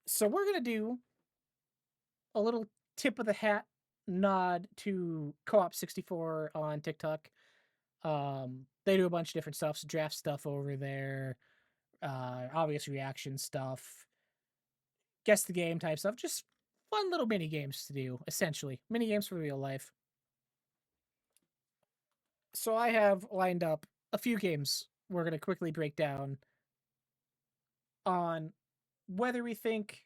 So we're gonna do a little tip of the hat nod to Co-op 64 on TikTok. They do a bunch of different stuff, so draft stuff over there, obvious reaction stuff, guess the game type stuff, just fun little mini games to do, essentially. Mini games for real life. So I have lined up a few games we're gonna quickly break down on whether we think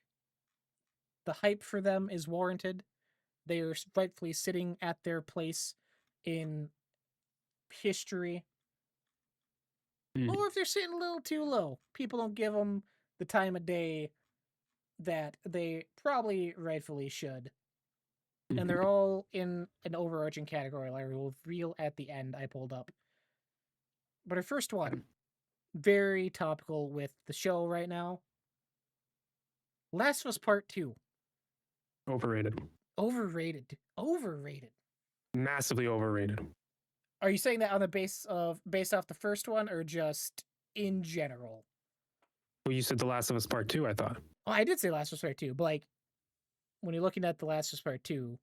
the hype for them is warranted. They are rightfully sitting at their place in history, or if they're sitting a little too low. People don't give them the time of day that they probably rightfully should. And they're all in an overarching category I will reveal at the end I pulled up. But our first one, very topical with the show right now, Last of Us Part 2. Overrated. Overrated. Overrated. Massively overrated. Are you saying that on the based off the first one, or just in general? Well, you said The Last of Us Part 2, I thought. Oh, I did say Last of Us Part 2, but like when you're looking at The Last of Us Part 2,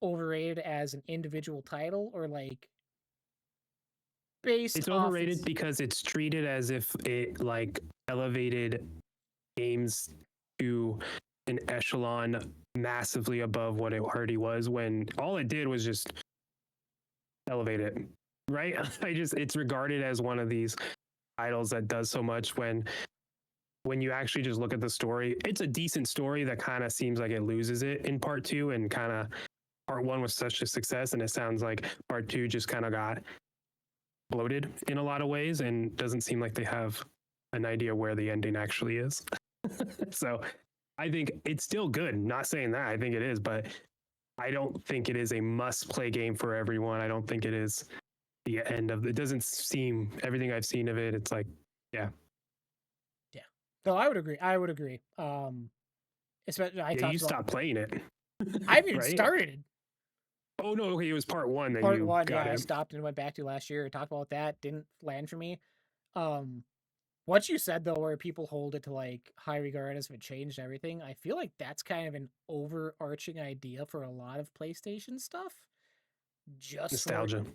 overrated as an individual title, or like based It's off overrated because it's treated as if it like elevated games to an echelon massively above what it already was, when all it did was just elevate it. Right? It's regarded as one of these titles that does so much when you actually just look at the story. It's a decent story that kind of seems like it loses it in part 2, and kind of part 1 was such a success, and it sounds like part 2 just kind of got bloated in a lot of ways and doesn't seem like they have an idea where the ending actually is. So I think it's still good. Not saying that. I think it is, but I don't think it is a must play game for everyone. I don't think it is the end of it. Doesn't seem, everything I've seen of it, it's like, yeah. No, I would agree. Especially You stopped playing it. I haven't even right? started. Oh no, okay, it was part 1 that Part you 1, got yeah, I it. stopped and went back to last year. I talked about that, didn't land for me. What you said though, where people hold it to like high regard as if it changed everything, I feel like that's kind of an overarching idea for a lot of PlayStation stuff. Just Nostalgia.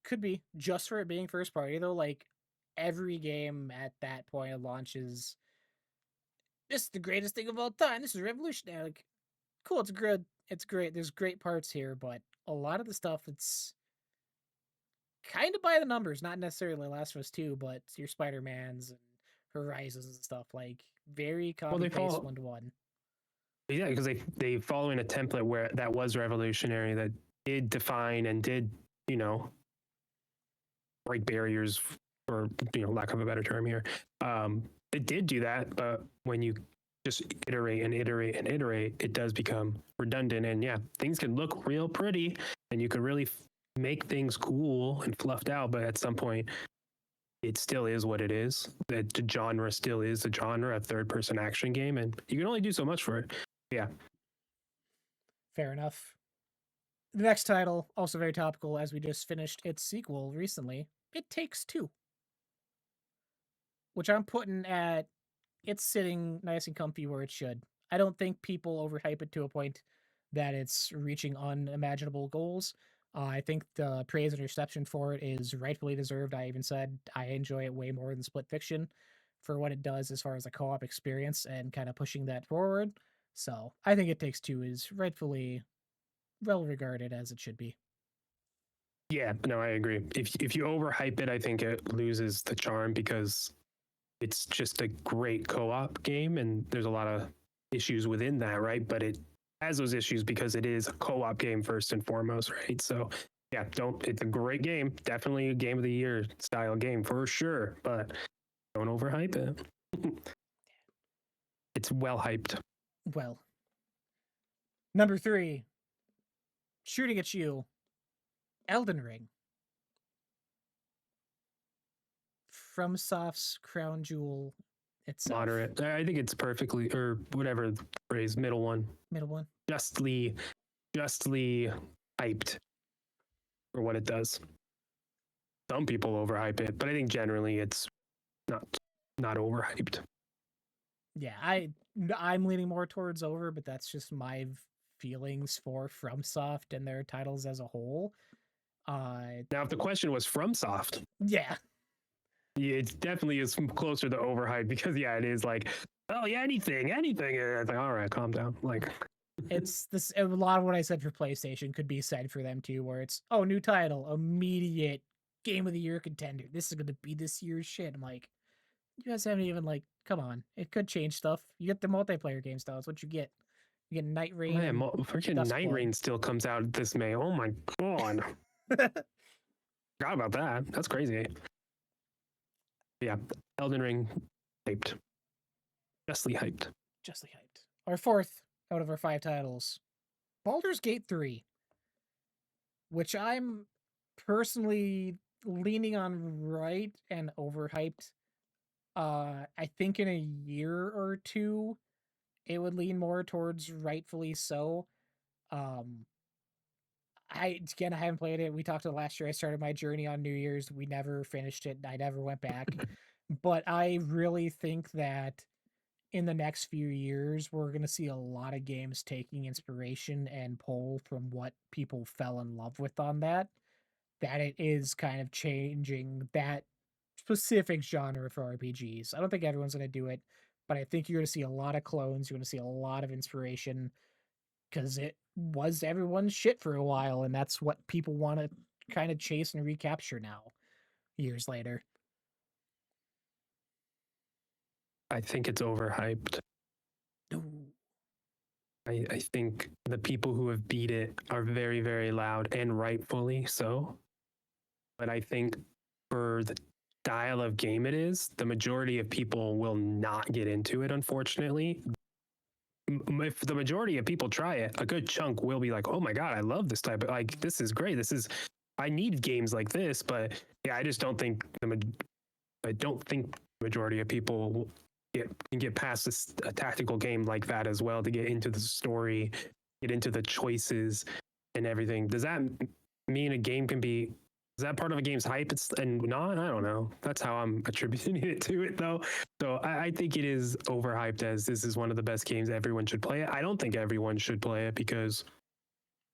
could be just for it being first party though. Like every game at that point of launch is this is the greatest thing of all time. This is revolutionary. Like, cool, it's good. It's great. There's great parts here, but a lot of the stuff it's kind of by the numbers, not necessarily Last of Us 2, but your Spider-Mans and Horizons and stuff, like very copy paste 1-to-1. Yeah, because they follow in a template where that was revolutionary, that did define and did, break barriers, for lack of a better term here. It did do that, but when you just iterate and iterate and iterate, it does become redundant. And yeah, things can look real pretty and you can really make things cool and fluffed out, but at some point it still is what it is. The genre still is a genre, a third-person action game, and you can only do so much for it. Yeah. Fair enough. The next title, also very topical, as we just finished its sequel recently, It Takes Two, which I'm putting at it's sitting nice and comfy where it should. I don't think people overhype it to a point that it's reaching unimaginable goals. I think the praise and reception for it is rightfully deserved. I even said I enjoy it way more than Split Fiction for what it does as far as a co-op experience and kind of pushing that forward. So I think It Takes Two is rightfully well regarded as it should be. Yeah, no, I agree. If you overhype it, I think it loses the charm, because it's just a great co-op game, and there's a lot of issues within that, right? But it has those issues because it is a co-op game first and foremost, right? So yeah, it's a great game, definitely a game of the year style game for sure, but don't overhype it. It's well hyped. Well, number 3, shooting at you, Elden Ring. FromSoft's crown jewel itself. Moderate. I think it's perfectly, or whatever the phrase, middle one. Justly hyped for what it does. Some people overhype it, but I think generally it's not overhyped. Yeah, I'm leaning more towards over, but that's just my feelings for FromSoft and their titles as a whole. Now, if the question was FromSoft, Yeah, yeah, it definitely is closer to overhyped because yeah, it is like, oh yeah, anything. It's like, all right, calm down. Like, it's this. A lot of what I said for PlayStation could be said for them too, where it's new title, immediate game of the year contender. This is gonna be this year's shit. I'm like, you guys haven't even like, come on. It could change stuff. You get the multiplayer games though. That's what you get. You get Night Rain man, and freaking Night Duskblood. Rain still comes out this May. Oh my god, forgot about that. That's crazy. Yeah, Elden Ring, hyped, justly hyped. Justly hyped. Our fourth out of our 5 titles, Baldur's Gate 3, which I'm personally leaning on right and overhyped. I think in a year or two, it would lean more towards rightfully so. Um, I haven't played it. We talked to last year. I started my journey on New Year's. We never finished it. I never went back. But I really think that in the next few years, we're going to see a lot of games taking inspiration and pull from what people fell in love with on that. That it is kind of changing that specific genre for RPGs. I don't think everyone's going to do it, but I think you're going to see a lot of clones. You're going to see a lot of inspiration because it was everyone's shit for a while, and that's what people want to kind of chase and recapture now, years later. I think it's overhyped. Ooh. I think the people who have beat it are very, very loud and rightfully so. But I think for the style of game it is, the majority of people will not get into it, unfortunately. If the majority of people try it, a good chunk will be like, oh my God, I love this type of, like, this is great. I need games like this. But yeah, I just don't think I don't think the majority of people can get past a tactical game like that as well to get into the story, get into the choices and everything. Does that mean a game can be? Is that part of a game's hype? And not. I don't know. That's how I'm attributing it to it, though. So I think it is overhyped as this is one of the best games. Everyone should play it. I don't think everyone should play it because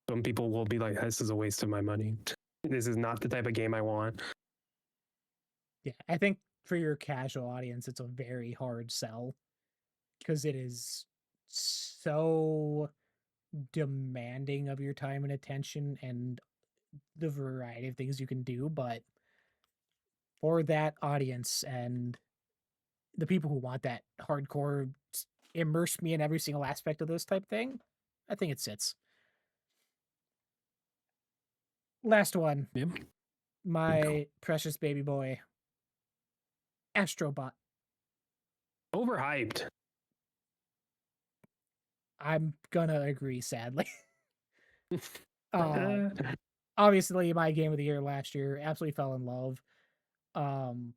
some people will be like, "This is a waste of my money. This is not the type of game I want." Yeah, I think for your casual audience, it's a very hard sell because it is so demanding of your time and attention and the variety of things you can do. But for that audience and the people who want that hardcore, immerse me in every single aspect of this type thing, I think it sits. Last one, Yeah. my precious baby boy, Astrobot. Overhyped. I'm gonna agree, sadly. uh, Obviously, my game of the year last year, absolutely fell in love. Um,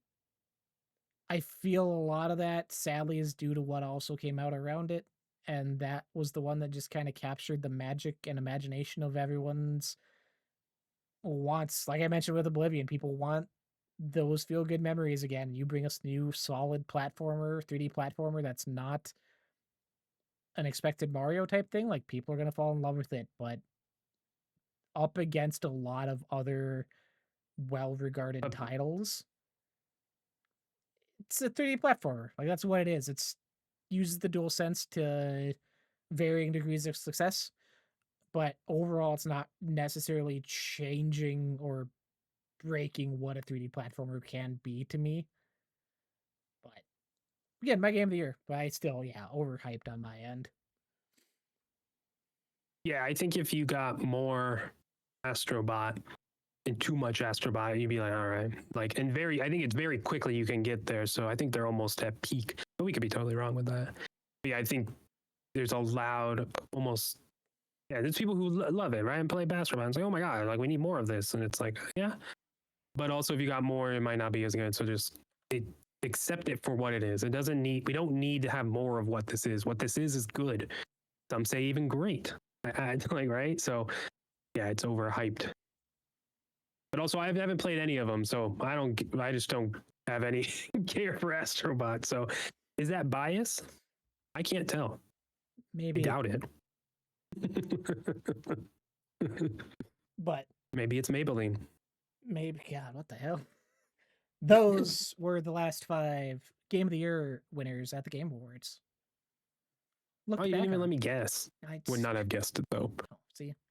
I feel a lot of that, sadly, is due to what also came out around it, and that was the one that just kind of captured the magic and imagination of everyone's wants. Like I mentioned with Oblivion, people want those feel good memories again. You bring us new solid platformer, 3D platformer that's not an expected Mario type thing, like people are gonna fall in love with it, but up against a lot of other well-regarded titles, it's a 3D platformer. Like that's what it is. It's uses the dual sense to varying degrees of success, but overall it's not necessarily changing or breaking what a 3D platformer can be to me. But again, my game of the year, but I still, yeah, overhyped on my end. Yeah, I think if you got more Astrobot and too much Astrobot, you'd be like, all right. Like, and I think it's very quickly you can get there. So I think they're almost at peak, but we could be totally wrong with that. But yeah, I think there's a loud, almost, yeah, there's people who love it, right? And play Astrobot. It's like, oh my God, like we need more of this. And it's like, yeah. But also if you got more, it might not be as good. So just accept it for what it is. We don't need to have more of what this is. What this is good. Some say even great. Like, right? So yeah, it's overhyped. But also, I haven't played any of them, so I just don't have any care for Astrobot. So, is that bias? I can't tell. I Maybe, doubt it. but Maybe it's Maybelline. maybe. God, what the hell? Those were the last 5 Game of the Year winners at the Game Awards. Oh, Looked you didn't back even on. let me guess. I Would not have guessed it though. oh, see,